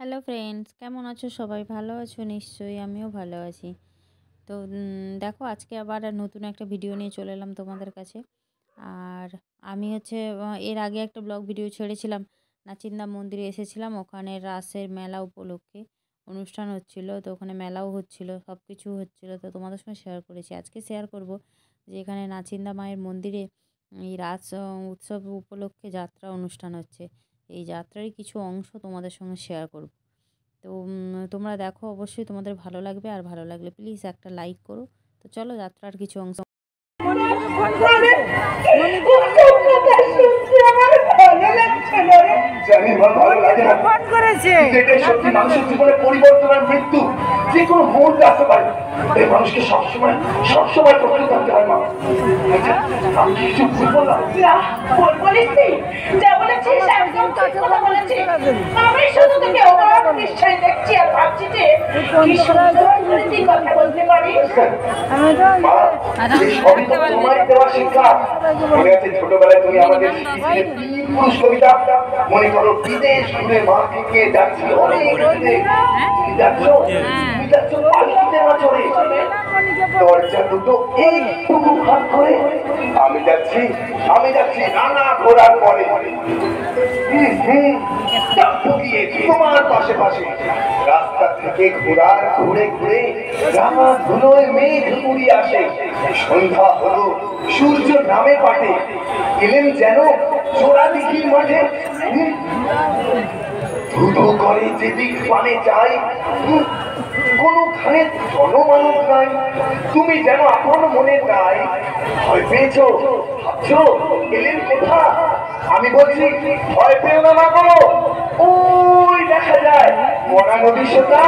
Hello friends, কেমন আছো সবাই? ভালো আছো নিশ্চয়ই? আমিও ভালো আছি। তো দেখো, আজকে আবার নতুন একটা ভিডিও নিয়ে চলে এলাম তোমাদের কাছে। আর আমি এর আগে একটা ব্লগ ভিডিও ছেড়েছিলাম, নাচিন্দা মন্দিরে এসেছিলাম। ওখানে রাসের মেলা উপলক্ষে অনুষ্ঠান হচ্ছিল, তো ওখানে মেলাও হচ্ছিল, সব কিছু হচ্ছিল, তো তোমাদের সঙ্গে শেয়ার করেছি। আজকে শেয়ার করব যে এখানে নাচিন্দা মায়ের মন্দিরে এই রাস উৎসব উপলক্ষে যাত্রা অনুষ্ঠান হচ্ছে। এই যাত্রারই কিছু অংশ তোমাদের সঙ্গে শেয়ার করব। তো তোমরা দেখো, অবশ্যই তোমাদের ভালো লাগবে, আর ভালো লাগলে প্লিজ একটা লাইক করো। তো চলো যাত্রার কিছু অংশ। পরিবর্তন আর মৃত্যু যে কোনো মুহূর্তে আসতে পারে, এই মানুষকে সবসময় সবসময় প্রস্তুত থাকতে হয়। মা, আমি কিছু ভুল বললাম? যা বলেছিস একদম ঠিক কথা বলেছিস। আমি শুধু তোকে অবাক নিশ্চয় দেখছি আর ভাবছি যে কি সুন্দর করে তুই কথা বলতে পারিস। ছোটবেলায় তুমি আমাদের পুরুষ কবিতা মনে করো, বিদেশ ঘুরে মা থেকে যাচ্ছি অনেক দূরে, তুমি যাচ্ছ পালকিতে না চড়ে, দরজা দুটো এইটুকু ভাগ করে আমি যাচ্ছি রানা ঘোড়ার পরে তোমার পাশে পাশে রাস্তা থেকে ঘোড়ার ঘুরে ঘুরে রাঙা ধুলোয় মেঘ উড়িয়ে আসে। সন্ধ্যা হলো, সূর্য নামে পাটে, এলেন যেন চোরা দিঘির মাঠে। ধুধু করে যেদিক পানে যায়, কোনখানে জনমানব নাই। তুমি যেন আপন মনে তাই ভয় পেয়েছো, ভাবছো এলেন কোথা। আমি বলছি ভয় পেও না, মা করো, ওই দেখা যায় মরা নদীর সোতা।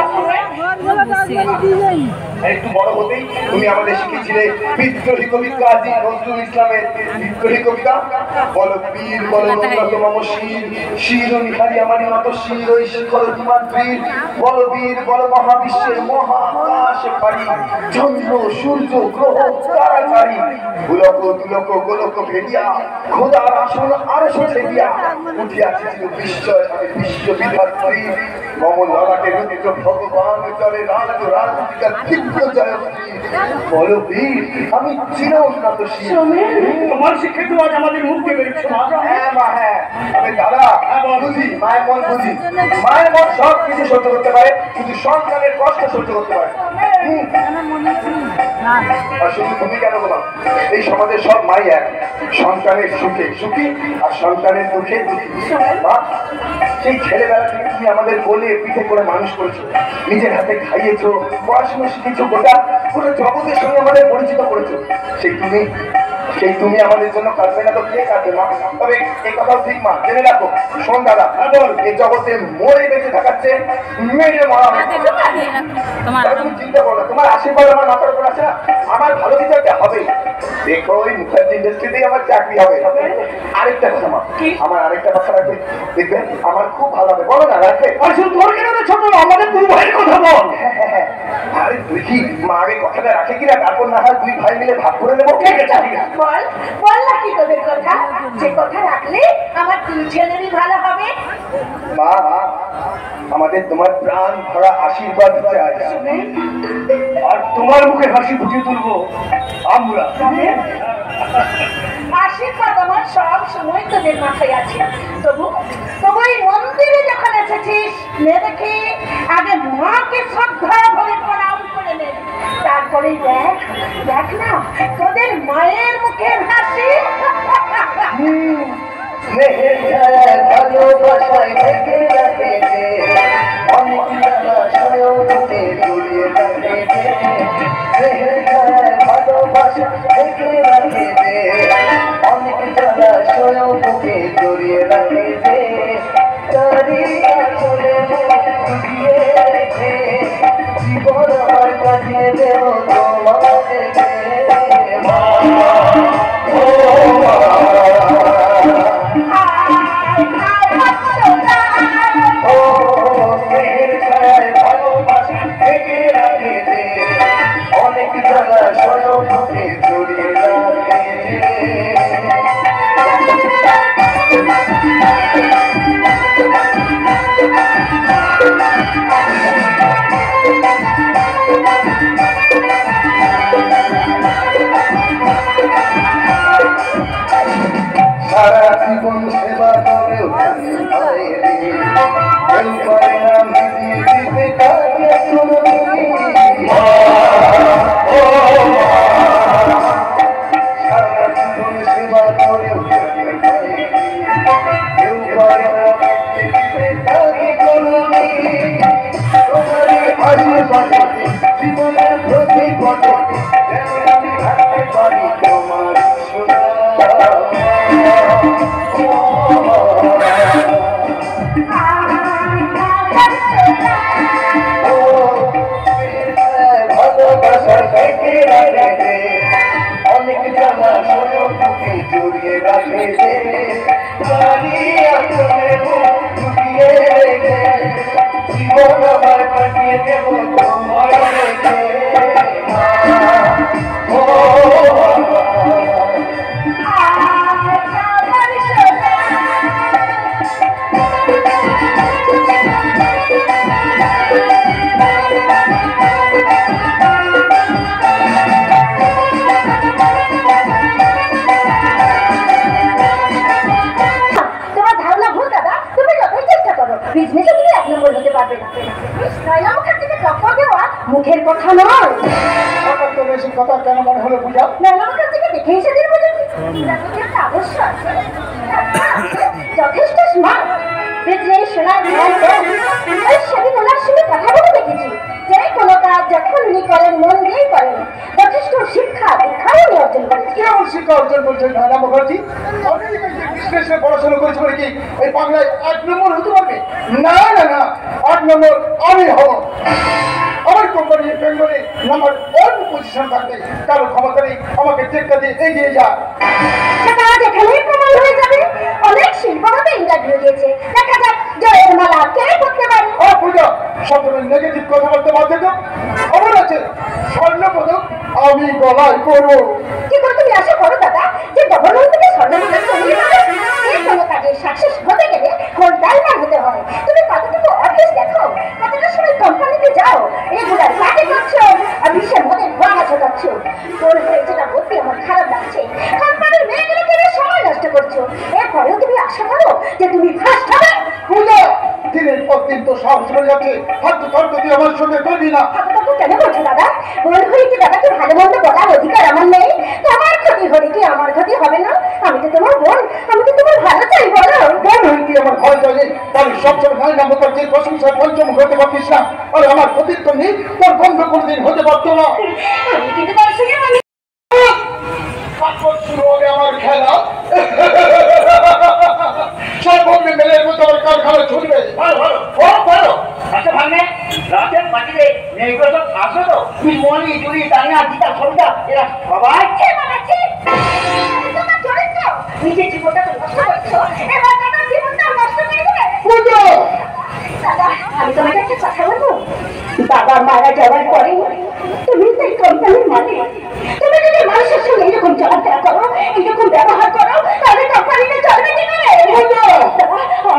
একটু বড় হতেই তুমি আমাদের শিখেছিলে বিদ্রোহী কবি কাজী নজরুল ইসলামের বিদ্রোহী কবিতা। বলো বীর বলো নূন্যতম শির, শির নিহারি আমারই মতো শির, ওই শিখর তোমার বীর। বলো বীর বলো মহাবিশ্বের মহাকাশ পারি, চন্দ্র সূর্য গ্রহ তারাতারি, গোলক দুলক গোলক ভেদিয়া খোদার আসন আর সোছে দিয়া উঠিয়াছে বিশ্বয় বিশ্ব বিধাত্রী। মমন ললাটে রুদ্র ভগবান চলে রাজ রাজনীতিকা তীব্র জয়শ্রী। বলো বীর আমি চির উন্নত শির। তোমার শিক্ষিত আজ আমাদের মুখে বেরোচ্ছে। হ্যাঁ মা, হ্যাঁ আমি দাদা বুঝি, মায়ের মন বুঝি। মায়ের মন সব কিছু সহ্য করতে পারে, কিন্তু সন্তানের কষ্ট সহ্য করতে পারে। আর শুধু তুমি কেন বলো, এই সমাজের সব মাই এক, সন্তানের সুখে সুখী আর সন্তানের দুঃখে দুঃখী। মা, সেই ছেলেবেলা থেকে তুমি আমাদের বলে পিঠে করে মানুষ করেছো, নিজের হাতে খাইয়েছো, পড়াশোনা শিখেছো, গোটা পুরো জগতের সঙ্গে আমাদের পরিচিত করেছো। সেই তুমি আমাদের জন্য কাটবে না তো কে কাটবে? মা, তবে এই কথাও ঠিক মা, জেনে রাখো। শোন দাদা, এই জগতে মরে বেঁচে থাকাচ্ছে মেরে মরা। তুমি চিন্তা করো না, তোমার আশীর্বাদ আমার মাথার উপর আছে না, আমার ভালো কিছু একটা হবে। দেখো ওই মুখার্জি ইন্ডাস্ট্রিতেই আমার চাকরি হবে। আরেকটা কথা মা, আমার আরেকটা কথা রাখবে, দেখবে আমার খুব ভালো হবে। বলো না রাখবে? তোর কেন ছোট, আমাদের দুই ভাইয়ের কথা বল। আরে দেখি মা আগে কথাটা রাখে কিনা, তারপর না হয় দুই ভাই মিলে ভাগ করে নেবো। বল বল না কি তোদের কথা, যে কথা রাখলে আমার দুই ছেলেরই ভালো হবে। মা, আমাদের তোমার প্রাণ ভরা আশীর্বাদ চাই, আর তোমার মুখে হাসি ফুটিয়ে তুলবো আমরা। আশীর্বাদ আমার সব সময় তোদের মাথায় আছে। তবু তবু এই মন্দিরে যখন এসেছিস, নে দেখি আগে মাকে শ্রদ্ধা ভরে প্রণাম করে নে, তারপরে দেখ দেখ না তোদের মায়ের মুখের হাসি। ভালোবাসায় থেকে রাখে অনেক জলাশয়েও বুকে জড়িয়ে রাখে, ভালোবাসা থেকে রাখে অনেক জলাশয়েও বুকে জড়িয়ে রাখে, জীবন আমার কাছে দেব তোমাকে। ও জীবন আমার কাটিয়ে দেব তোমার রেখে ও বিজনেসে তুমি এক নম্বর হতে পারবে না। নয়না মুখার্জিকে টক্কর দেওয়া মুখের কথা নয়। হঠাৎ তো বেশি কথা কেন মনে হলো পূজা? নয়না মুখার্জিকে দেখে এসেছেন বুঝেছি, একটা আদর্শ আছে, যথেষ্ট স্মার্ট। বিজনেস শোনার ওই সেদিন ওনার সঙ্গে কথা বলে দেখেছি, যে কোনো কাজ যখন উনি করেন মন দিয়েই করেন, যথেষ্ট শিক্ষা দীক্ষাও উনি অর্জন করেন। কেমন শিক্ষা অর্জন করছেন নয়না মুখার্জি? বিজনেসে পড়াশোনা করেছে বলে কি এই বাংলায় 8 নম্বর হতে পারবে? না না না, 8 নম্বর আমি হব। আমার কোম্পানি বেঙ্গলে নাম্বার 1 পজিশন থাকবে, কারো ক্ষমতা নেই আমাকে টেক্কা দিয়ে এগিয়ে যা। সেটা আজ এখানেই প্রমাণ হয়ে যাবে। অনেক শিল্পপতি ইন্টারভিউ দিয়েছে, দেখা যাক জয়ের মালা কে করতে পারে। ও পূজা, সবসময় নেগেটিভ কথা বলতে বাধ্য তো। খবর আছে স্বর্ণ পদক আমি গলায় করবো। কি করে তুমি আশা করো দাদা যে গভর্নমেন্ট থেকে স্বর্ণ পদক চলে যাবে? যে কোনো কাজে সাকসেস হতে গেলে কোনটাই না হতে হয়। তুমি কতটুকু অফিস দেখো, কতটা সময় কোম্পানিতে যাও, রেগুলার কাজে করছো, অফিসের মধ্যে ভাঙা ছোটাচ্ছ। তোর হয়ে যেটা বলতে আমার খারাপ লাগছে, কোম্পানির মেয়েগুলোকে সময় নষ্ট করছো। এরপরেও তুমি আশা করো যে তুমি ফার্স্ট হবে? পূজা, দিনের পর দিন তো সাহস হয়ে যাচ্ছে, হাত তর্ক দিয়ে আমার সঙ্গে করবি না। আপনাকে কেন বলছো দাদা? মনে হয়ে কি দাদাকে ভালো মন্দ বলার অধিকার আমার নেই? তোমার ক্ষতি হলে কি আমার ক্ষতি হবে না? আমি তো তোমার বোন, আমি তো তোমার ভালো চাই। বলো বোন হয়ে কি আমার ভালো চাই? তাহলে সবসময় নয়না মুখার্জির প্রশংসায় পঞ্চমুখ হতে পারতিস না? আর আমার প্রতিত্ব নেই তোর বন্ধ কোনোদিন হতে পারতো না। আমি কিন্তু তার সঙ্গে শুরু হবে আমার খেলা। সব বন্ধু মেলে মতো আমার কারখানা ছুটবে। ভালো ভালো, ও ভালো। আচ্ছা ভাগ্নে, রাতের পার্টিতে মেয়েগুলো সব আসো তো? তুই মনি, জুলি, তানিয়া, গীতা, সবিতা, এরা সবাই বানাচ্ছি। তোমার চরিত্র নিজের জীবনটা তো নষ্ট করছো, এবার দাদার জীবনটা নষ্ট করে দেবে। পূজা, দাদা, আমি তোমাকে একটা কথা বলবো। বাবা মারা যাওয়ার পরে তুমি তো এই কোম্পানির মালিক। তুমি যদি মানুষের সঙ্গে এরকম চলাফেরা করো, এরকম ব্যবহার করো, তাহলে কোম্পানিটা চলবে কি করে?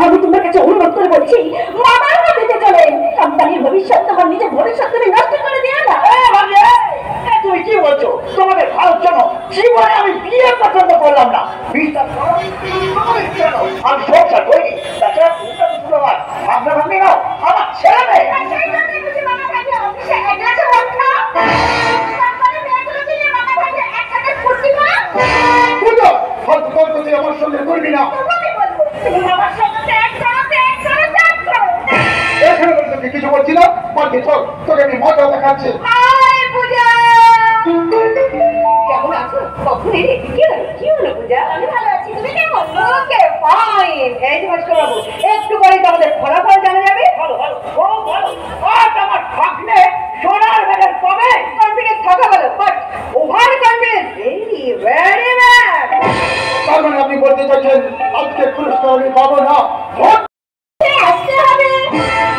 আমি তোমার কাছে অনুরোধ করে বলছি, মামার মধ্যে চলে। কোম্পানির ভবিষ্যৎ, তোমার নিজের ভবিষ্যৎ তুমি নষ্ট করে দিও না। তুমি কি বলছো? তোমাদের ভালোর জন্য জীবনে আমি বিয়ে পছন্দ করলাম না। বিশ্বাস করো, তোমাদের জন্য আমি সংসার করিনি। তাছাড়া তোমরা তো শুধু আমার ভাবনা ভাবনি নাও, আমার ছেলে মেয়ে। সেই জন্যই বুঝি মামা ভাইকে অফিসে এক গ্লাসে মদ খাও? কোম্পানির মেয়েগুলোকে নিয়ে মামা ভাইকে একসাথে ফুর্তি করো? পূজা, হাত তর্ক দিয়ে আমার সঙ্গে করবি না। তোমাকে বলবো, তুমি মামার সঙ্গে ত্যাগ করো, ত্যাগ করো, ত্যাগ করো। এখানে বলে তোকে কিছু বলছি না, বাড়ি চল, তোকে আমি মজা দেখাচ্ছি। হায় পূজা! কেমন আছো? কখন এলে? কি হলো পূজা? আমি ভালো আছি, তুমি কেমন? Okay fine. এই যে ভাস্কর বাবু, একটু পরেই তো আমাদের ফলাফল জানা যাবে। ভালো ভালো, ও ভালো। আজ আমার ভাগ্নে সোনার মেডেল পাবে। কনফিডেন্স থাকা ভালো, but over confidence very very bad. তার মানে আপনি বলতে চাইছেন আজকে পুরস্কার আমি পাবো না? আসতে হবে,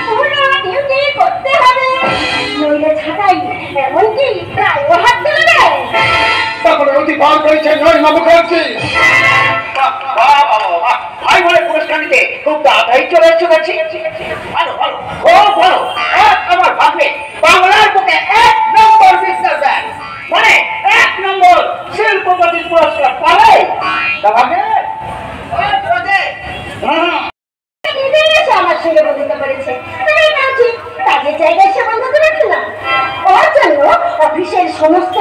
পুরো ডিউটি করতে হবে, নইলে ছাটাই, এমনকি প্রায়ও হাত তুলে দেয়। তারপরে অধিকার করেছে নয়না মুখার্জি। ভাই বলে পুরস্কার নিতে খুব তাড়াতাড়ি চলে এসেছো দেখছি। ভালো ভালো, খুব ভালো। আমার ভাগ্নে বাংলার বুকে 1 নম্বর বিজনেসম্যান, মানে 1 নম্বর শিল্পপতির পুরস্কার পাবে। তা ভাগ্নে আমার সঙ্গে বন্ধুত্ব করেছে, তুমি না ঠিক কাজের জায়গায় সে বন্ধুত্ব রাখে না। ওর জন্য অফিসের সমস্ত